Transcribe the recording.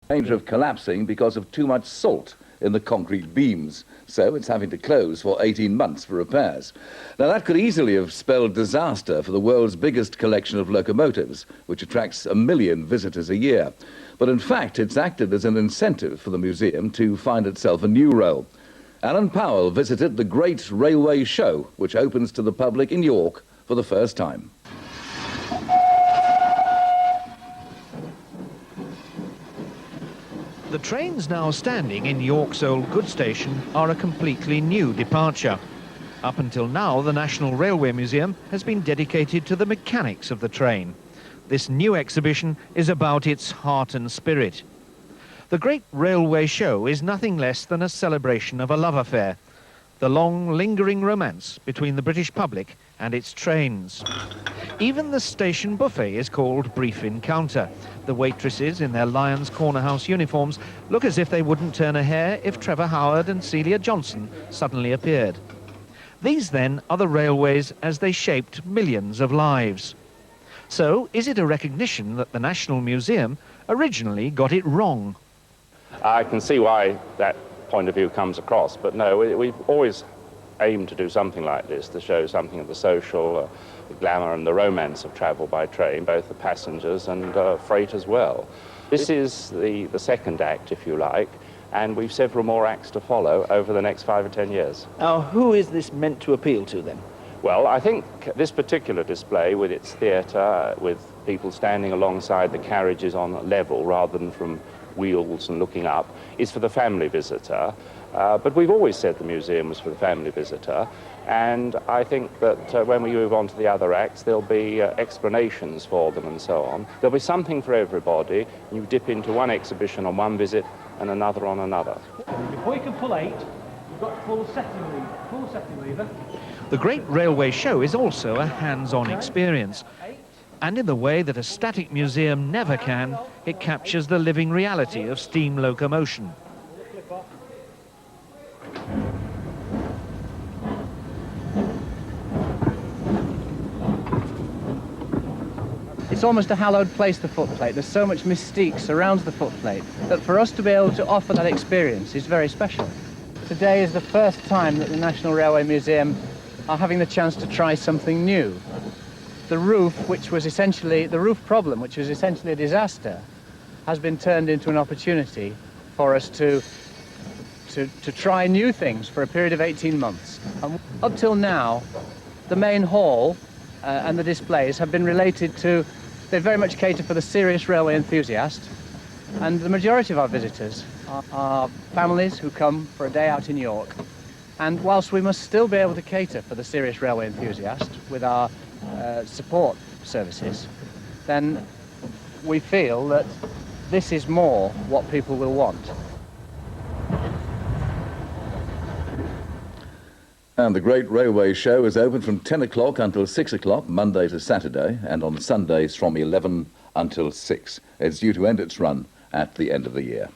Danger of collapsing because of too much salt in the concrete beams, so it's having to close for 18 months for repairs. Now, that could easily have spelled disaster for the world's biggest collection of locomotives, which attracts 1 million visitors a year. But in fact, it's acted as an incentive for the museum to find itself a new role. Allan Powell visited the Great Railway Show, which opens to the public in York for the first time. The trains now standing in York's old goods station are a completely new departure. Up until now, the National Railway Museum has been dedicated to the mechanics of the train. This new exhibition is about its heart and spirit. The Great Railway Show is nothing less than a celebration of a love affair, the long, lingering romance between the British public and its trains. Even the station buffet is called Brief Encounter. The waitresses in their Lions Corner House uniforms look as if they wouldn't turn a hair if Trevor Howard and Celia Johnson suddenly appeared. These, then, are the railways as they shaped millions of lives. So, is it a recognition that the National Museum originally got it wrong? I can see why that point of view comes across, but no, we've always aimed to do something like this, to show something of the social, the glamour and the romance of travel by train, both the passengers and freight as well. This is the second act, if you like, and we've several more acts to follow over the next 5 or 10 years. Now, who is this meant to appeal to, then? Well, I think this particular display, with its theatre, with people standing alongside the carriages on level rather than from wheels and looking up, is for the family visitor. But we've always said the museum was for the family visitor, and I think that when we move on to the other acts, there'll be explanations for them and so on. There'll be something for everybody. You dip into one exhibition on one visit and another on another. Before you can pull 8, you've got to pull the setting lever. The Great Railway Show is also a hands-on experience. And in the way that a static museum never can, it captures the living reality of steam locomotion. It's almost a hallowed place, the footplate. There's so much mystique surrounds the footplate that for us to be able to offer that experience is very special. Today is the first time that the National Railway Museum are having the chance to try something new. The roof, which was essentially, the roof problem, which was essentially a disaster, has been turned into an opportunity for us to try new things for a period of 18 months. And up till now, the main hall and the displays have been related to, they very much cater for the serious railway enthusiast, and the majority of our visitors are families who come for a day out in York. And whilst we must still be able to cater for the serious railway enthusiast with our support services, then we feel that this is more what people will want. And the Great Railway Show is open from 10 o'clock until 6 o'clock, Monday to Saturday, and on Sundays from 11 until 6. It's due to end its run at the end of the year.